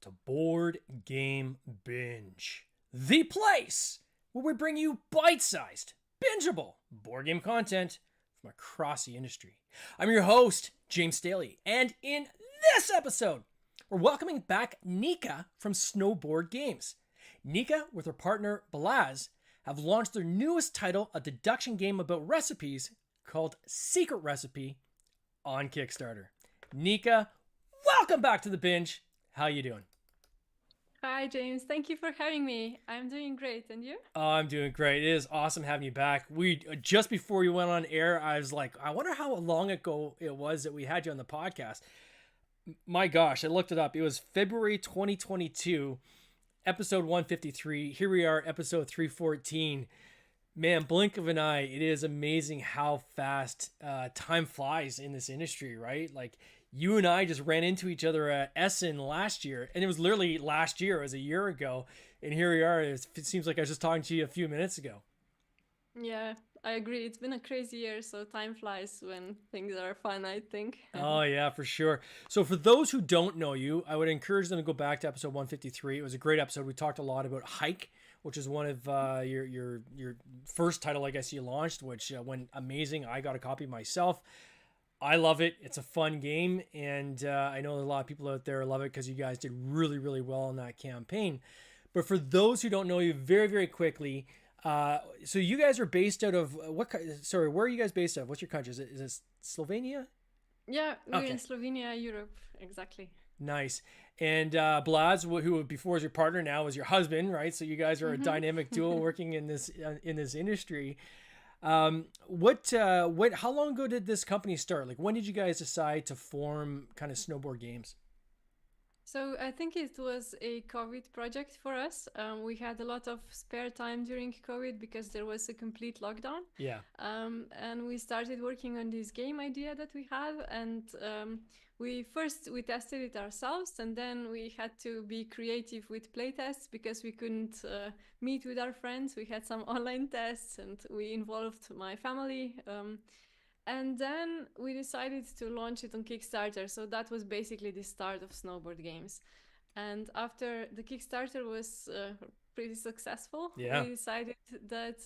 to Board Game Binge, the place where we bring you bite-sized, bingeable board game content from across the industry. I'm your host, James Staley, and in this episode, we're welcoming back Nika from SnowBoardGames. Nika, with her partner Blaž, have launched their newest title, a deduction game about recipes called Secret Recipe, on Kickstarter. Nika, welcome back to the binge. How you doing? Hi, James. Thank you for having me. I'm doing great. And you? Oh, I'm doing great. It is awesome having you back. We just before you went on air, I was like, I wonder how long ago it was that we had you on the podcast. My gosh, I looked it up. It was February 2022, episode 153. Here we are, episode 314. Man, blink of an eye. It is amazing how fast time flies in this industry, right? Like, you and I just ran into each other at Essen last year, and it was literally last year, it was a year ago, and here we are. It seems like I was just talking to you a few minutes ago. Yeah, I agree. It's been a crazy year, so time flies when things are fun, I think. Oh, yeah, for sure. So for those who don't know you, I would encourage them to go back to episode 153. It was a great episode. We talked a lot about Hike, which is one of your first title, I guess, you launched, which went amazing. I got a copy myself. I love it. It's a fun game, and I know a lot of people out there love it because you guys did really, really well in that campaign. But for those who don't know you, very, very quickly, so you guys are based out of what? Sorry, where are you guys based out of? What's your country? Is it Slovenia? Yeah, we're Okay. in Slovenia, Europe. Exactly. Nice. And Blaž, who before was your partner, now is your husband, right? So you guys are a dynamic duo working in this industry. How long ago did this company start? Like, when did you guys decide to form kind of SnowBoardGames? So I think it was a COVID project for us. We had a lot of spare time during COVID because there was a complete lockdown. Yeah. And we started working on this game idea that we had, and we tested it ourselves, and then we had to be creative with playtests because we couldn't meet with our friends. We had some online tests, and we involved my family. And then we decided to launch it on Kickstarter. So that was basically the start of SnowBoardGames. And after the Kickstarter was pretty successful, Yeah. we decided that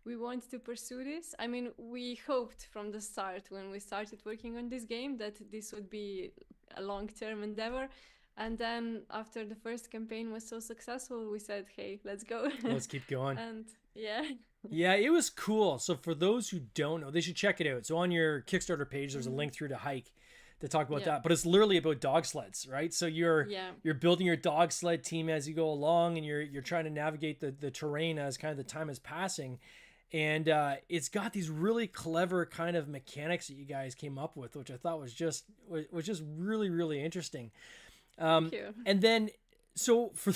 we wanted to pursue this. I mean, we hoped from the start when we started working on this game that this would be a long-term endeavor. And then after the first campaign was so successful, we said, hey, let's go. Let's keep going. And yeah. Yeah, it was cool. So for those who don't know, they should check it out. So on your Kickstarter page, there's a link through to Hike to talk about that. But it's literally about dog sleds, right? So you're building your dog sled team as you go along, and you're trying to navigate the terrain as kind of the time is passing. And it's got these really clever kind of mechanics that you guys came up with, which I thought was just really, really interesting. Thank you. And then, so for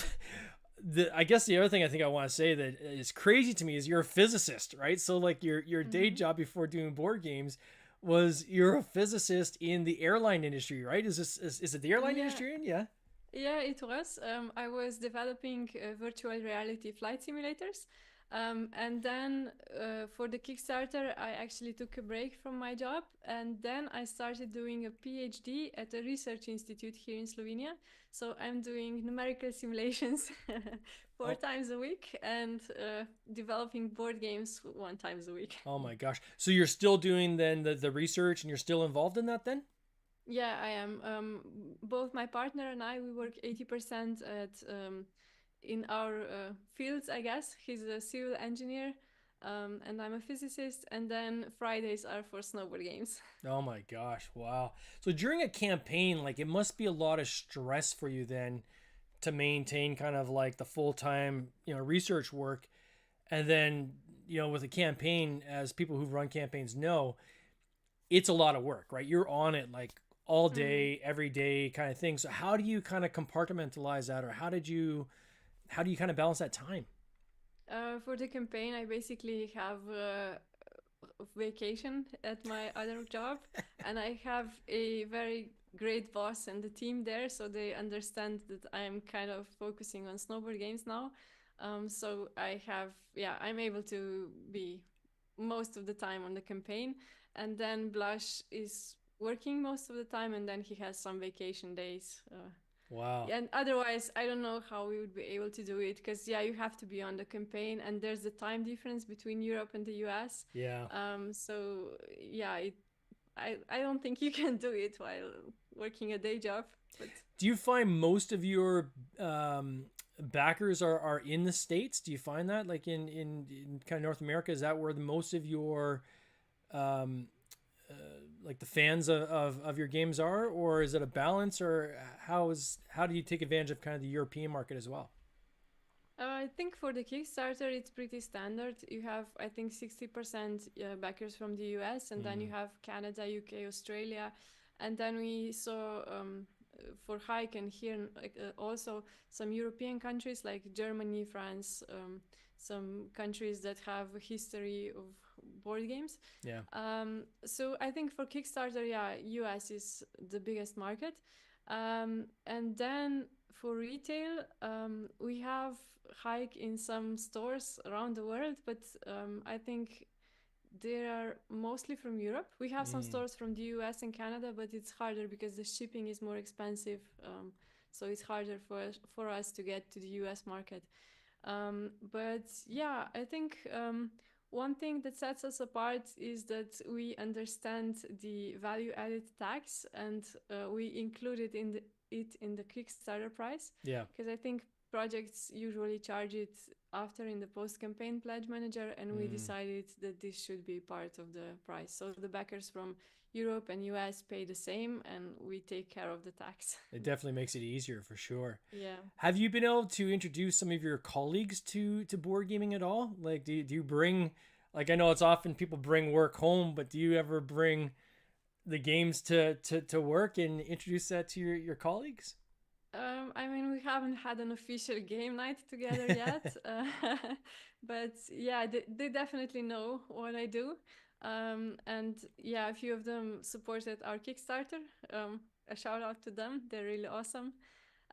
I guess the other thing I think I want to say that is crazy to me is you're a physicist, right? So like your day job before doing board games was you're a physicist in the airline industry, right? Is it the airline industry? Yeah. Yeah, it was. I was developing virtual reality flight simulators. And then for the Kickstarter, I actually took a break from my job. And then I started doing a PhD at a research institute here in Slovenia. So I'm doing numerical simulations 4 times a week and developing board games 1 times a week. Oh my gosh. So you're still doing then the research and you're still involved in that then? Yeah, I am. Both my partner and I, we work 80% in our fields, I guess. He's a civil engineer, and I'm a physicist. And then Fridays are for SnowBoardGames. Oh my gosh, wow. So during a campaign, like, it must be a lot of stress for you then to maintain kind of like the full-time, research work. And then, with a campaign, as people who've run campaigns know, it's a lot of work, right? You're on it like all day, every day kind of thing. So how do you kind of compartmentalize that, or how do you kind of balance that time? For the campaign, I basically have vacation at my other job, and I have a very great boss and the team there, so they understand that I'm kind of focusing on SnowBoardGames now. So I'm able to be most of the time on the campaign, and then Blaž is working most of the time, and then he has some vacation days. Wow. And otherwise, I don't know how we would be able to do it, because yeah, you have to be on the campaign, and there's the time difference between Europe and the US. Yeah. So yeah, I don't think you can do it while working a day job. But Do you find most of your backers are in the States? Do you find that, like in kind of North America, is that where the most of your um, like the fans of your games are, or is it a balance, or how do you take advantage of kind of the European market as well? I think for the Kickstarter, it's pretty standard. You have, I think, 60% backers from the US, and then you have Canada, UK, Australia. And then we saw for Hike and here also some European countries like Germany, France, some countries that have a history of board games. Yeah. So I think for Kickstarter, yeah, US is the biggest market. And then for retail, we have Hike in some stores around the world, but I think they are mostly from Europe. We have some stores from the US and Canada, but it's harder because the shipping is more expensive. So it's harder for us to get to the US market. But yeah, I think one thing that sets us apart is that we understand the value added tax, and we include it in the Kickstarter price. Yeah. Because I think projects usually charge it after in the post-campaign pledge manager, and we decided that this should be part of the price. So the backers from Europe and US pay the same, and we take care of the tax. It definitely makes it easier for sure. Yeah. Have you been able to introduce some of your colleagues to board gaming at all? Like, do you bring, like, I know it's often people bring work home, but do you ever bring the games to work and introduce that to your colleagues? I mean, we haven't had an official game night together yet, but yeah, they definitely know what I do. And yeah, a few of them supported our Kickstarter. A shout out to them. They're really awesome.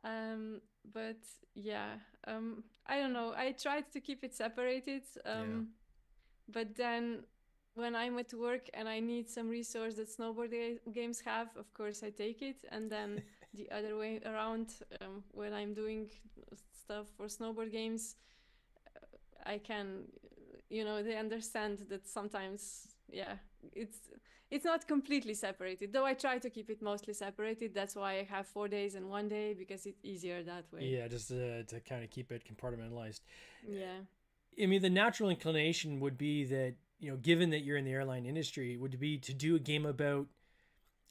But yeah, I don't know. I tried to keep it separated. But then when I'm at work and I need some resource that games have, of course I take it. And then the other way around, when I'm doing stuff for snowboard games, I can, they understand that sometimes, yeah, it's not completely separated, though I try to keep it mostly separated. That's why I have 4 days and 1 day, because it's easier that way. Yeah, just to kind of keep it compartmentalized. Yeah. I mean, the natural inclination would be that, given that you're in the airline industry, would be to do a game about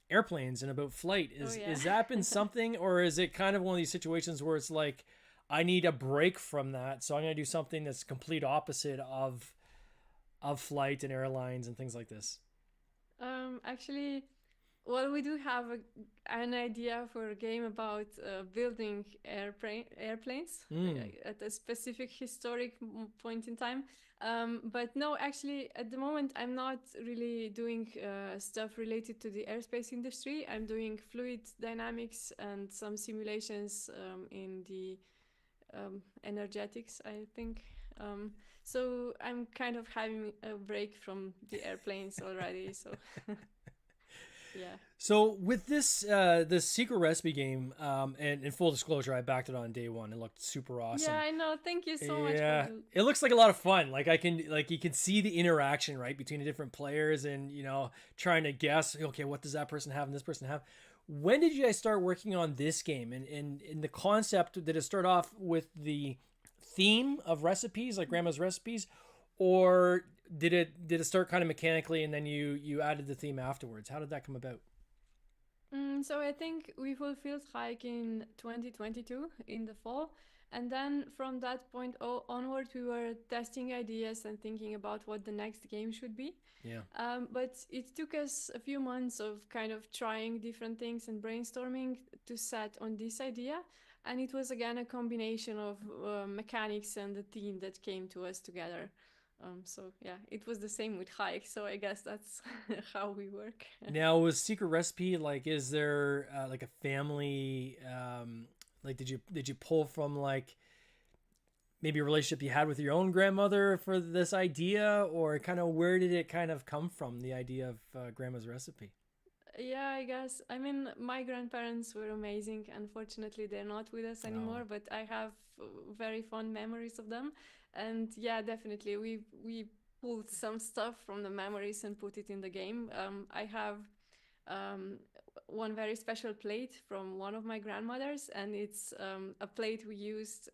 airplanes and about flight. Is that been something, or is it kind of one of these situations where it's like, I need a break from that, so I'm going to do something that's complete opposite of flight and airlines and things like this? Actually, well, we do have an idea for a game about building airplanes at a specific historic point in time. But no, actually, at the moment, I'm not really doing stuff related to the airspace industry. I'm doing fluid dynamics and some simulations in the energetics, I think. So I'm kind of having a break from the airplanes already. So yeah. So with this secret recipe game, and in full disclosure, I backed it on day one. It looked super awesome. Yeah, I know. Thank you so much. Yeah, it looks like a lot of fun. Like you can see the interaction right between the different players, and trying to guess. Okay, what does that person have and this person have? When did you guys start working on this game? And in the concept, did it start off with the theme of recipes, like Grandma's recipes, or did it start kind of mechanically and then you added the theme afterwards? How did that come about? So I think we fulfilled Hike in 2022 in the fall, and then from that point onward, we were testing ideas and thinking about what the next game should be. Yeah. But it took us a few months of kind of trying different things and brainstorming to set on this idea. And it was again a combination of mechanics and the theme that came to us together. So yeah, it was the same with Hike. So I guess that's how we work. Now, was Secret Recipe, like, is there like a family, like did you pull from like maybe a relationship you had with your own grandmother for this idea, or kind of where did it kind of come from, the idea of Grandma's Recipe? Yeah, I guess. I mean, my grandparents were amazing. Unfortunately, they're not with us No. anymore, but I have very fond memories of them. And yeah, definitely, we pulled some stuff from the memories and put it in the game. I have um, one very special plate from one of my grandmothers, and it's a plate we used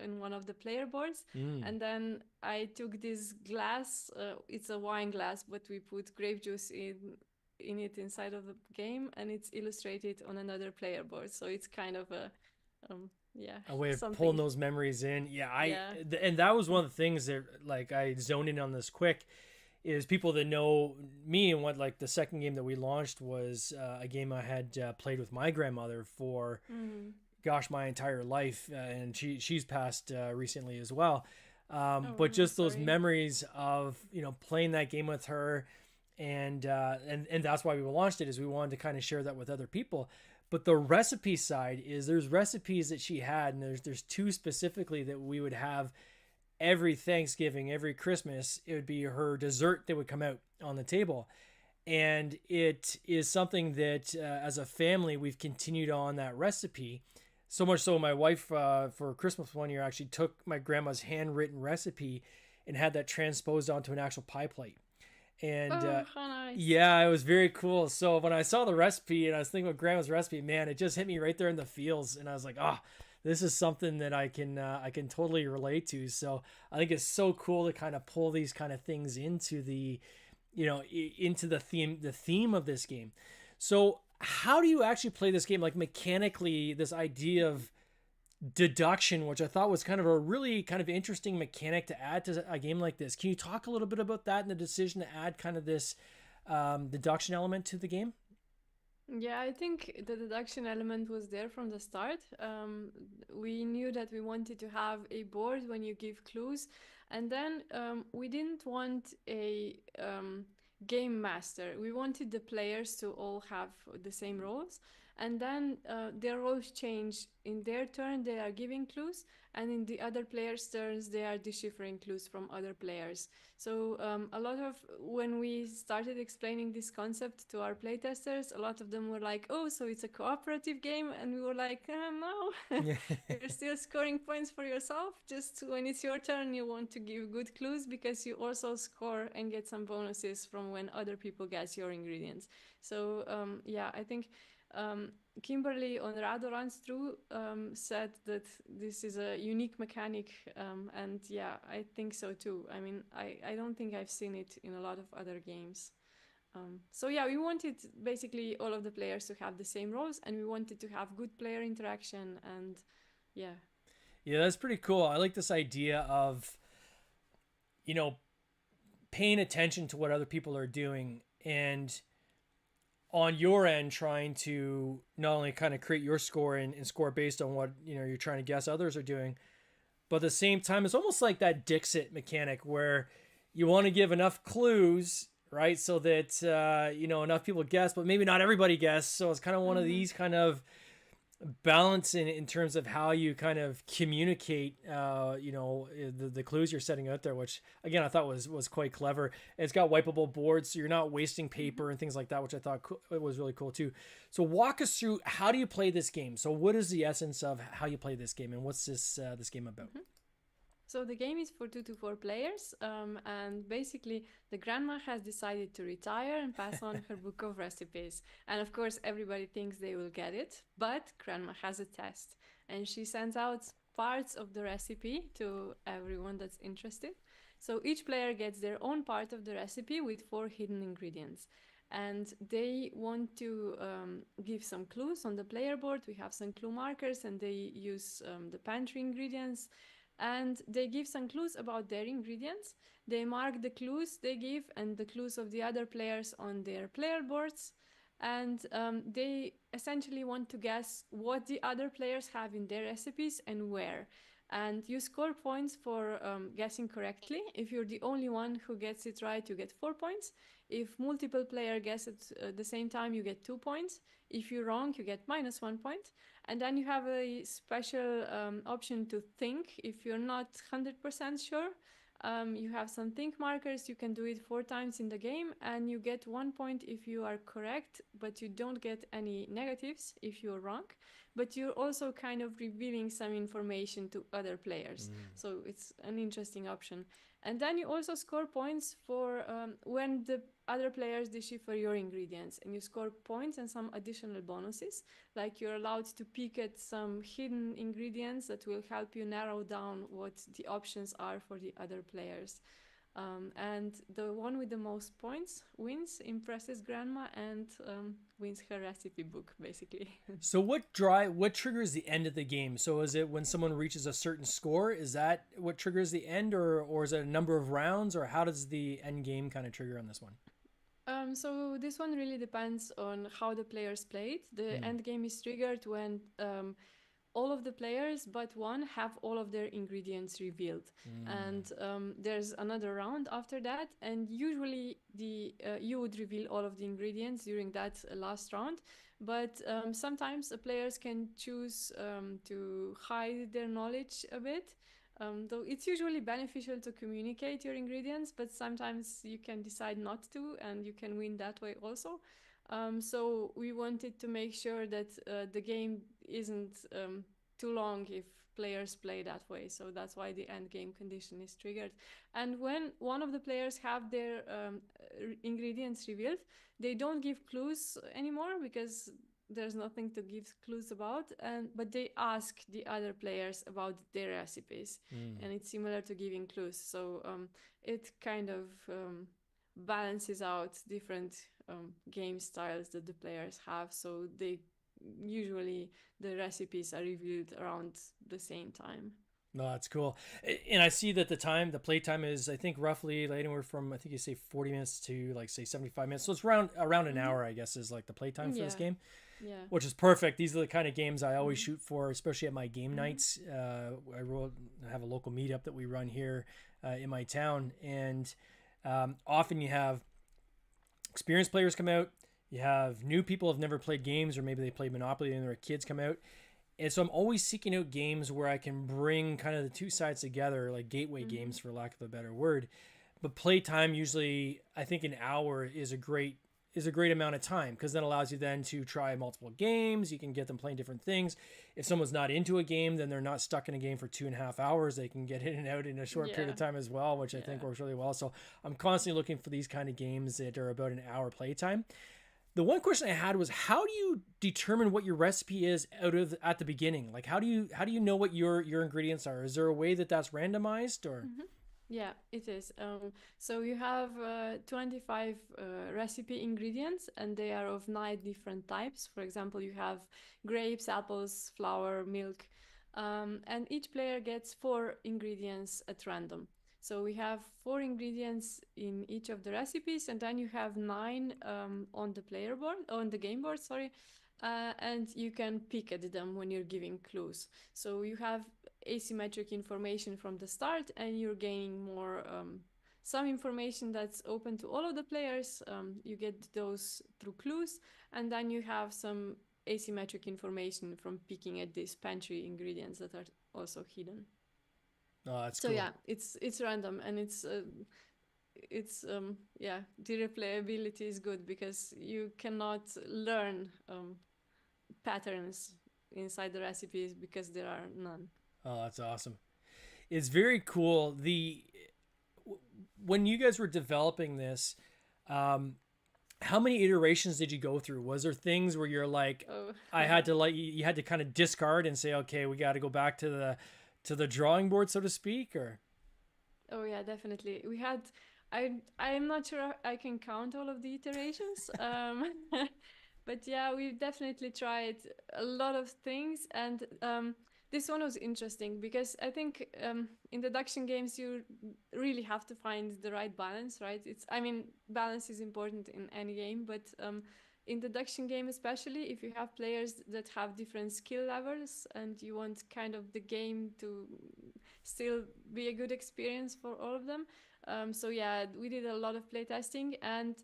in one of the player boards. Mm. And then I took this glass, it's a wine glass, but we put grape juice in it inside of the game, and it's illustrated on another player board. So it's kind of a yeah, A way of pulling something. those memories in. Yeah, Yeah. and that was one of the things that like I zoned in on this quick is people that know me and what like the second game that we launched was a game I had played with my grandmother for Mm. gosh my entire life, and she's passed recently as well. Oh, But I'm just those sorry. memories of playing that game with her, and that's why we launched it is we wanted to kind of share that with other people. But the recipe side is there's recipes that she had, and there's two specifically that we would have every Thanksgiving, every Christmas. It would be her dessert that would come out on the table, and it is something that as a family we've continued on that recipe. So much so, my wife for Christmas one year actually took my grandma's handwritten recipe and had that transposed onto an actual pie plate. And Oh, how nice. yeah, it was very cool. So when I saw the recipe and I was thinking of grandma's recipe, man, it just hit me right there in the feels, and I was like, ah, oh, this is something that I can totally relate to. So I think it's so cool to kind of pull these kind of things into the into the theme of this game. So how do you actually play this game, like mechanically, this idea of deduction, which I thought was kind of a really kind of interesting mechanic to add to a game like this? Can you talk a little bit about that and the decision to add kind of this deduction element to the game? Yeah, I think the deduction element was there from the start. We knew that we wanted to have a board when you give clues, and then we didn't want a game master. We wanted the players to all have the same roles, and then their roles change. In their turn, they are giving clues, and in the other players' turns, they are deciphering clues from other players. So a lot of when we started explaining this concept to our playtesters, a lot of them were like, "Oh, so it's a cooperative game," and we were like, "No, Yeah. you're still scoring points for yourself. Just when it's your turn, you want to give good clues because you also score and get some bonuses from when other people guess your ingredients." So yeah, I think um, Kimberly on Rado Runs Through said that this is a unique mechanic, and yeah, I think so too. I mean, I don't think I've seen it in a lot of other games. So yeah, we wanted basically all of the players to have the same roles, and we wanted to have good player interaction, and yeah. Yeah, that's pretty cool. I like this idea of you know paying attention to what other people are doing, and on your end trying to not only kind of create your score and score based on what you're trying to guess others are doing, but at the same time it's almost like that Dixit mechanic where you want to give enough clues, right, so that enough people guess, but maybe not everybody guess. So it's kind of one of Mm-hmm. these kind of balance in terms of how you kind of communicate the clues you're setting out there, which again I thought was quite clever. It's got wipeable boards, so you're not wasting paper and things like that, which I thought it was really cool too. So walk us through, how do you play this game? So what is the essence of how you play this game, and what's this game about? Mm-hmm. So the game is for 2 to 4 players, and basically the grandma has decided to retire and pass on her book of recipes. And of course, everybody thinks they will get it, but grandma has a test, and she sends out parts of the recipe to everyone that's interested. So each player gets their own part of the recipe with 4 hidden ingredients. And they want to give some clues on the player board. We have some clue markers, and they use the pantry ingredients, and they give some clues about their ingredients. They mark the clues they give and the clues of the other players on their player boards. And they essentially want to guess what the other players have in their recipes and where. And you score points for guessing correctly. If you're the only one who gets it right, you get 4 points. If multiple players guess it at the same time, you get 2 points. If you're wrong, you get -1 point. And then you have a special option to think if you're not 100% sure. You have some think markers. You can do it 4 times in the game, and you get 1 point if you are correct, but you don't get any negatives if you're wrong. But you're also kind of revealing some information to other players. So it's an interesting option. And then you also score points for when the other players decipher your ingredients, and you score points and some additional bonuses. Like you're allowed to pick at some hidden ingredients that will help you narrow down what the options are for the other players. And the one with the most points wins, impresses grandma, and wins her recipe book, basically. So what triggers the end of the game? So is it when someone reaches a certain score? Is that what triggers the end, or is it a number of rounds, or how does the end game kind of trigger on this one? So this one really depends on how the players played. The end game is triggered when all of the players but one have all of their ingredients revealed, and there's another round after that, and usually you would reveal all of the ingredients during that last round, but sometimes the players can choose to hide their knowledge a bit, though it's usually beneficial to communicate your ingredients, but sometimes you can decide not to, and you can win that way also. So we wanted to make sure that the game isn't too long if players play that way. So that's why the end game condition is triggered. And when one of the players have their ingredients revealed, they don't give clues anymore because there's nothing to give clues about. But they ask the other players about their recipes, and it's similar to giving clues. So it kind of balances out different game styles that the players have. So usually the recipes are reviewed around the same time. No, that's cool. And I see that the play time is, I think, roughly anywhere from, I think you say 40 minutes to like say 75 minutes. So it's around an hour, I guess, is like the play time for this game. Yeah. Which is perfect. These are the kind of games I always shoot for, especially at my game nights. I have a local meetup that we run here in my town, and often you have experienced players come out. You have new people who have never played games, or maybe they played Monopoly and their kids come out. And so I'm always seeking out games where I can bring kind of the two sides together, like gateway games, for lack of a better word. But playtime, usually, I think an hour is a great amount of time, because that allows you then to try multiple games. You can get them playing different things. If someone's not into a game, then they're not stuck in a game for 2.5 hours. They can get in and out in a short period of time as well, which I think works really well. So I'm constantly looking for these kind of games that are about an hour playtime. The one question I had was, how do you determine what your recipe is at the beginning? Like, how do you know what your ingredients are? Is there a way that's randomized, or? Yeah, it is. So you have 25 recipe ingredients, and they are of 9 different types. For example, you have grapes, apples, flour, milk, and each player gets 4 ingredients at random. So we have 4 ingredients in each of the recipes, and then you have 9 on the game board, sorry. And you can pick at them when you're giving clues. So you have asymmetric information from the start, and you're gaining more some information that's open to all of the players. You get those through clues, and then you have some asymmetric information from picking at these pantry ingredients that are also hidden. Oh, that's so cool. Yeah, it's random, and the replayability is good because you cannot learn patterns inside the recipes because there are none. Oh, that's awesome. It's very cool. When you guys were developing this, how many iterations did you go through? Was there things where you're like, you had to kind of discard and say, okay, we got to go back to the drawing board, so to speak, or? Oh yeah, definitely. We had, I'm not sure I can count all of the iterations, but yeah, we've definitely tried a lot of things, and this one was interesting because I think in deduction games you really have to find the right balance, right? Balance is important in any game, but in deduction game especially, if you have players that have different skill levels and you want kind of the game to still be a good experience for all of them. So yeah, we did a lot of playtesting, and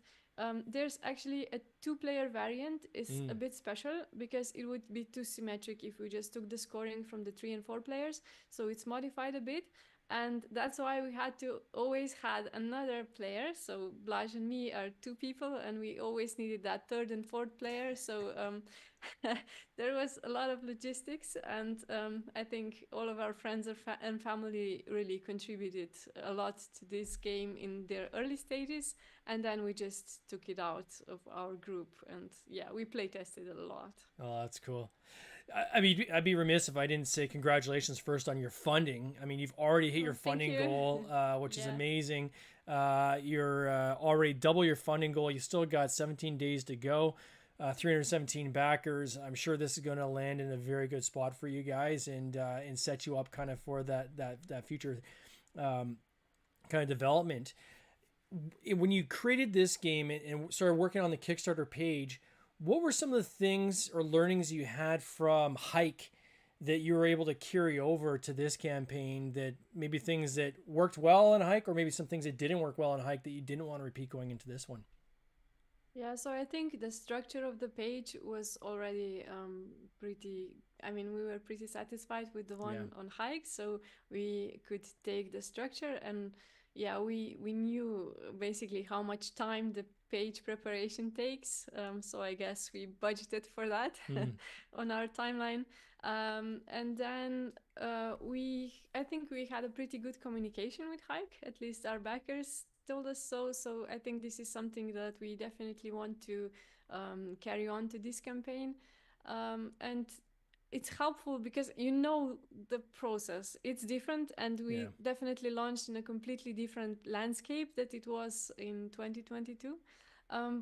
there's actually a 2-player variant is a bit special because it would be too symmetric if we just took the scoring from the 3 and 4 players. So it's modified a bit. And that's why we had to always had another player. So Blaž and me are two people, and we always needed that third and fourth player. So there was a lot of logistics, and I think all of our friends and family really contributed a lot to this game in their early stages, and then we just took it out of our group, and yeah, we play tested a lot. Oh, that's cool. I mean, I'd be remiss if I didn't say congratulations first on your funding. I mean, you've already hit your funding goal, which is amazing. You're already double your funding goal. You still got 17 days to go. 317 backers. I'm sure this is going to land in a very good spot for you guys and set you up kind of for that future kind of development. When you created this game and started working on the Kickstarter page, what were some of the things or learnings you had from Hike that you were able to carry over to this campaign, that maybe things that worked well in Hike or maybe some things that didn't work well in Hike that you didn't want to repeat going into this one? Yeah, so I think the structure of the page was already pretty, I mean, we were pretty satisfied with the one on Hike, so we could take the structure and we knew basically how much time the page preparation takes. So I guess we budgeted for that on our timeline. And then I think we had a pretty good communication with Hike, at least our backers told us so. So I think this is something that we definitely want to carry on to this campaign. And it's helpful because you know the process. It's different, and we definitely launched in a completely different landscape that it was in 2022.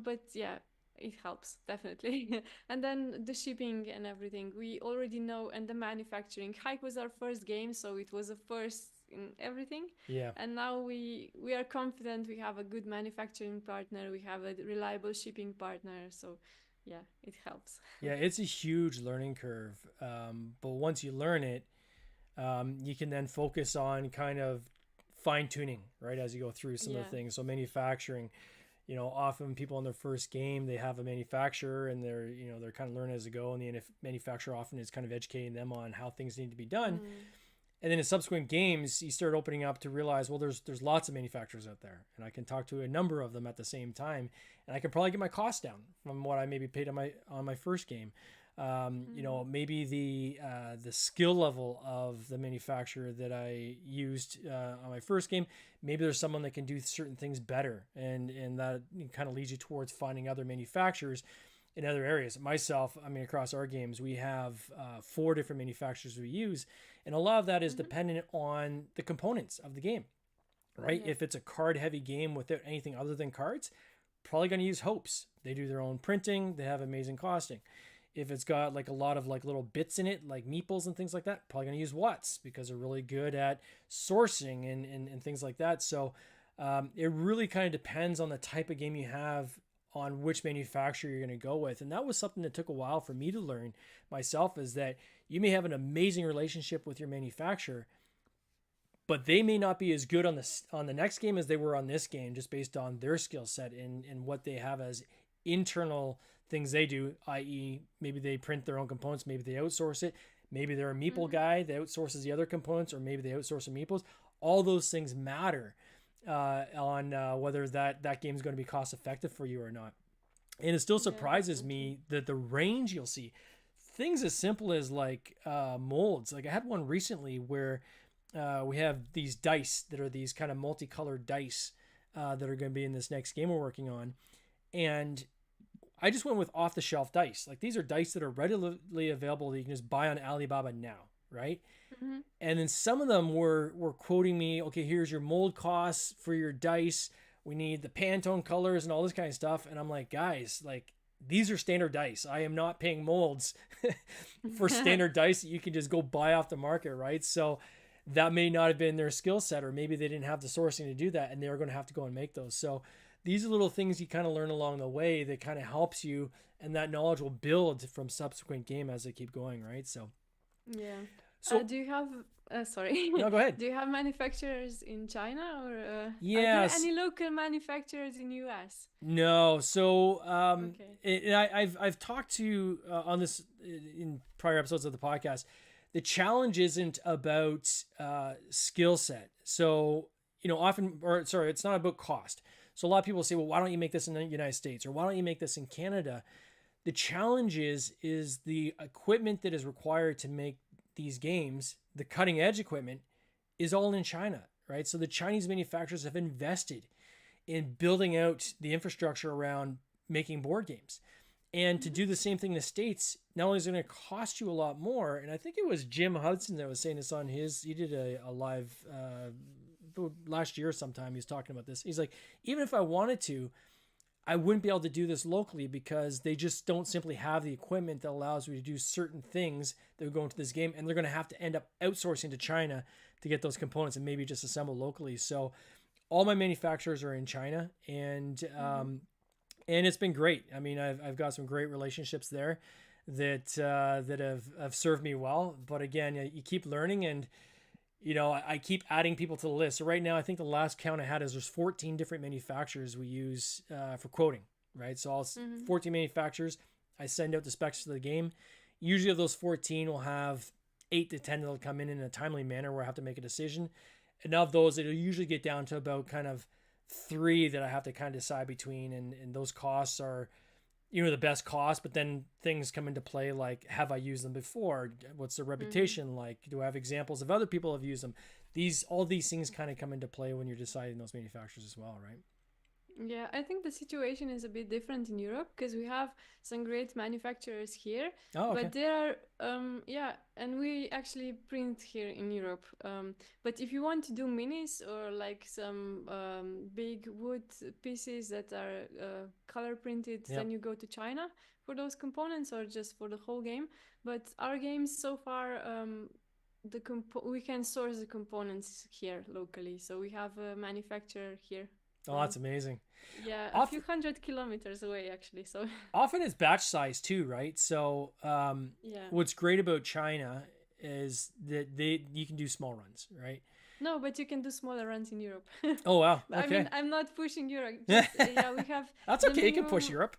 But yeah, it helps, definitely. And then the shipping and everything, we already know, and the manufacturing. Hike was our first game, so it was a first in everything. Yeah. And now we are confident we have a good manufacturing partner, we have a reliable shipping partner, so yeah, it helps. Yeah, it's a huge learning curve. But once you learn it, you can then focus on kind of fine tuning, right, as you go through some of the things. So manufacturing, you know, often people in their first game, they have a manufacturer and they're kind of learning as they go. And the manufacturer often is kind of educating them on how things need to be done. And then in subsequent games, you start opening up to realize, well, there's lots of manufacturers out there, and I can talk to a number of them at the same time, and I can probably get my costs down from what I maybe paid on my first game. You know, maybe the skill level of the manufacturer that I used on my first game, maybe there's someone that can do certain things better, and that kind of leads you towards finding other manufacturers in other areas. Myself, I mean, across our games, we have 4 different manufacturers we use, and a lot of that is dependent on the components of the game, right? If it's a card-heavy game without anything other than cards, probably going to use Hopes. They do their own printing. They have amazing costing. If it's got like a lot of like little bits in it, like meeples and things like that, probably going to use Watts because they're really good at sourcing and things like that. So it really kind of depends on the type of game you have, on which manufacturer you're going to go with. And that was something that took a while for me to learn myself, is that you may have an amazing relationship with your manufacturer, but they may not be as good on the next game as they were on this game, just based on their skill set and what they have as internal things they do, i.e. maybe they print their own components, maybe they outsource it, maybe they're a meeple guy that outsources the other components, or maybe they outsource the meeples. All those things matter on whether that game is going to be cost effective for you or not. And it still surprises me that the range you'll see things as simple as like molds. Like I had one recently where we have these dice that are these kind of multicolored dice that are going to be in this next game we're working on, and I just went with off the shelf dice. Like these are dice that are readily available that you can just buy on Alibaba now, right? And then some of them were quoting me, okay, here's your mold costs for your dice. We need the Pantone colors and all this kind of stuff. And I'm like, guys, like these are standard dice. I am not paying molds for standard dice that you can just go buy off the market, right? So that may not have been their skill set, or maybe they didn't have the sourcing to do that, and they were going to have to go and make those. So these are little things you kind of learn along the way that kind of helps you, and that knowledge will build from subsequent game as they keep going, right? So yeah. So do you have sorry, no, go ahead. Do you have manufacturers in China, or yes, are there any local manufacturers in US? No. So I've talked to on this in prior episodes of the podcast. the challenge isn't about skill set. So, it's not about cost. So a lot of people say, well, why don't you make this in the United States, or why don't you make this in Canada? The challenge is the equipment that is required to make these games, the cutting edge equipment, is all in China, right? So the Chinese manufacturers have invested in building out the infrastructure around making board games. And to do the same thing in the States, not only is it going to cost you a lot more, and I think it was Jim Hudson that was saying this on he did a live last year sometime, he was talking about this. He's like, even if I wanted to, I wouldn't be able to do this locally because they just don't simply have the equipment that allows me to do certain things that would go into this game. And they're going to have to end up outsourcing to China to get those components and maybe just assemble locally. So all my manufacturers are in China, and it's been great. I mean, I've got some great relationships there that have served me well. But again, you keep learning, and I keep adding people to the list. So right now, I think the last count I had is there's 14 different manufacturers we use for quoting, right? So 14 manufacturers. I send out the specs for the game. Usually of those 14, we'll have 8 to 10 that'll come in a timely manner where I have to make a decision. And of those, it'll usually get down to about kind of 3 that I have to kind of decide between. And those costs are, the best cost, but then things come into play like, have I used them before? What's their reputation like? Do I have examples of other people have used them? All these things kind of come into play when you're deciding those manufacturers as well, right? Yeah, I think the situation is a bit different in Europe because we have some great manufacturers here. Oh, okay. But there are, and we actually print here in Europe. But if you want to do minis or like some big wood pieces that are color printed, then you go to China for those components or just for the whole game. But our games so far, we can source the components here locally. So we have a manufacturer here. Oh, that's amazing. Yeah, a few 100 kilometers away, actually. So often it's batch size too, right? So what's great about China is that you can do small runs, right? No, but you can do smaller runs in Europe. Oh, wow. Okay. I mean, I'm not pushing Europe. Just, we have. That's okay. You can push Europe.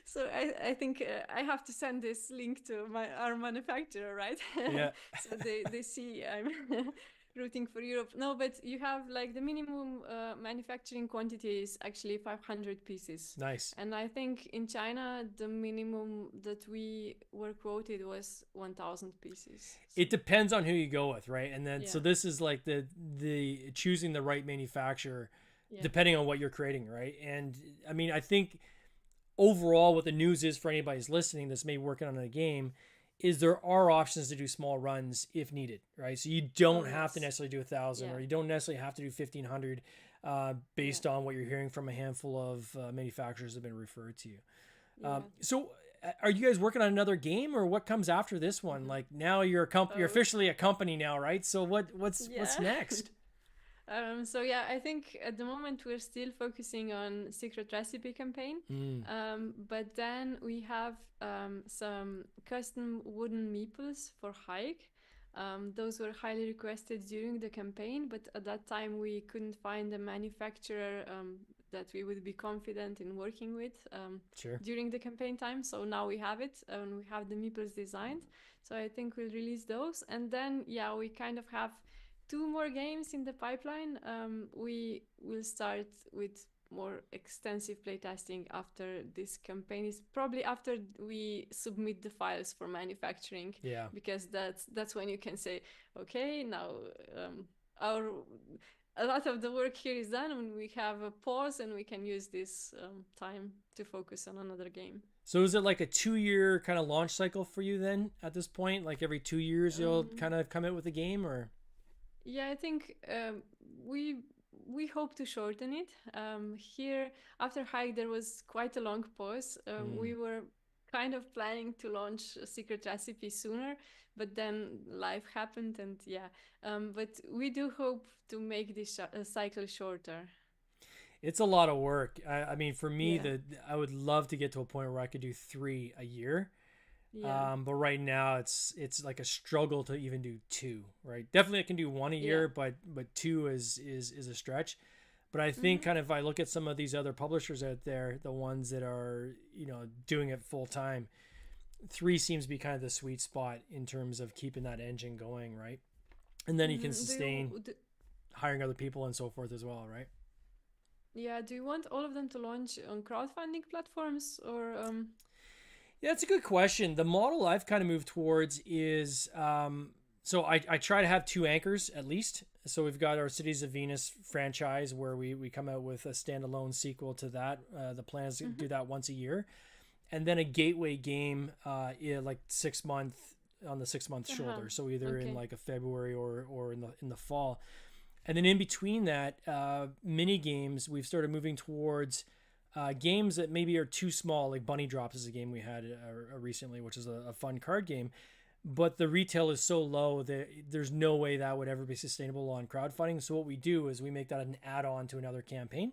So I think I have to send this link to our manufacturer, right? Yeah. So they see I'm rooting for Europe. No, but you have like the minimum manufacturing quantity is actually 500 pieces. Nice. And I think in China, the minimum that we were quoted was 1,000 pieces. It depends on who you go with, right? And then, so this is like the choosing the right manufacturer, depending on what you're creating, right? And I mean, I think overall what the news is for anybody who's listening that's maybe working on a game is there are options to do small runs if needed, right? So you don't have to necessarily do 1,000 or you don't necessarily have to do 1,500 based on what you're hearing from a handful of manufacturers that have been referred to you. So are you guys working on another game, or what comes after this one? Like now you're you're officially a company now, right? So what's next? I think at the moment we're still focusing on Secret Recipe campaign, but then we have some custom wooden meeples for hike. Those were highly requested during the campaign, but at that time we couldn't find a manufacturer that we would be confident in working with during the campaign time. So now we have it, and we have the meeples designed. So I think we'll release those, and then we kind of have 2 more games in the pipeline. We will start with more extensive playtesting after this campaign, is probably after we submit the files for manufacturing. Yeah, because that's when you can say, okay, now a lot of the work here is done, and we have a pause, and we can use this time to focus on another game. So is it like a 2-year kind of launch cycle for you then at this point? Like every 2 years you'll kind of come out with a game, or? Yeah, I think we hope to shorten it. Here, after Hike, there was quite a long pause. We were kind of planning to launch a Secret Recipe sooner, but then life happened, and but we do hope to make this cycle shorter. It's a lot of work. I mean, for me, I would love to get to a point where I could do 3 a year. But right now it's like a struggle to even do 2, right? Definitely I can do 1 a year, but 2 is a stretch. But I think kind of if I look at some of these other publishers out there, the ones that are, doing it full time, 3 seems to be kind of the sweet spot in terms of keeping that engine going, right? And then you can sustain hiring other people and so forth as well, right? Yeah. Do you want all of them to launch on crowdfunding platforms or? Yeah, that's a good question. The model I've kind of moved towards is, so I try to have 2 anchors at least. So we've got our Cities of Venus franchise where we come out with a standalone sequel to that. The plan is to do that once a year. And then a gateway game like 6 month on the 6 month shoulder. So either in like a February or in the fall. And then in between that, mini games, we've started moving towards games that maybe are too small, like Bunny Drops is a game we had recently, which is a fun card game. But the retail is so low that there's no way that would ever be sustainable on crowdfunding. So what we do is we make that an add-on to another campaign.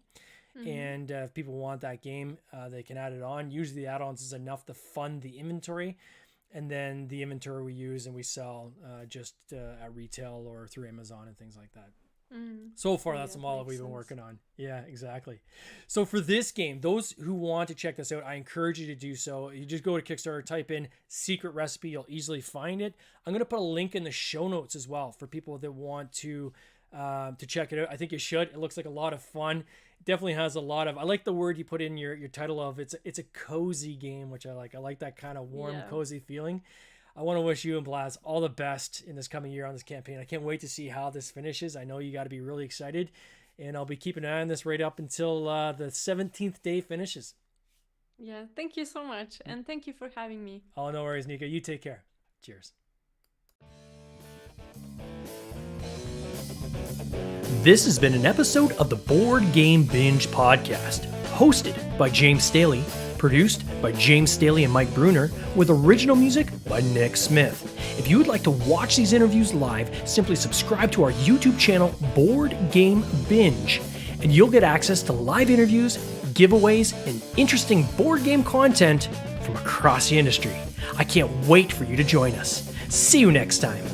And if people want that game, they can add it on. Usually the add-ons is enough to fund the inventory. And then the inventory we use and we sell just at retail or through Amazon and things like that. So far, that's the model we've been working on. Yeah, exactly. So for this game, those who want to check this out, I encourage you to do so. You just go to Kickstarter, type in secret recipe. You'll easily find it. I'm going to put a link in the show notes as well for people that want to check it out. I think you should. It looks like a lot of fun. It definitely has a lot of, I like the word you put in your title of, it's a cozy game, which I like. I like that kind of warm, cozy feeling. I want to wish you and Blaž all the best in this coming year on this campaign. I can't wait to see how this finishes. I know you got to be really excited, and I'll be keeping an eye on this right up until the 17th day finishes. Yeah, thank you so much, and thank you for having me. Oh, no worries, Nika. You take care. Cheers. This has been an episode of the Board Game Binge podcast, hosted by James Staley, produced by James Staley and Mike Bruner, with original music by Nick Smith. If you would like to watch these interviews live, simply subscribe to our YouTube channel, Board Game Binge, and you'll get access to live interviews, giveaways, and interesting board game content from across the industry. I can't wait for you to join us. See you next time.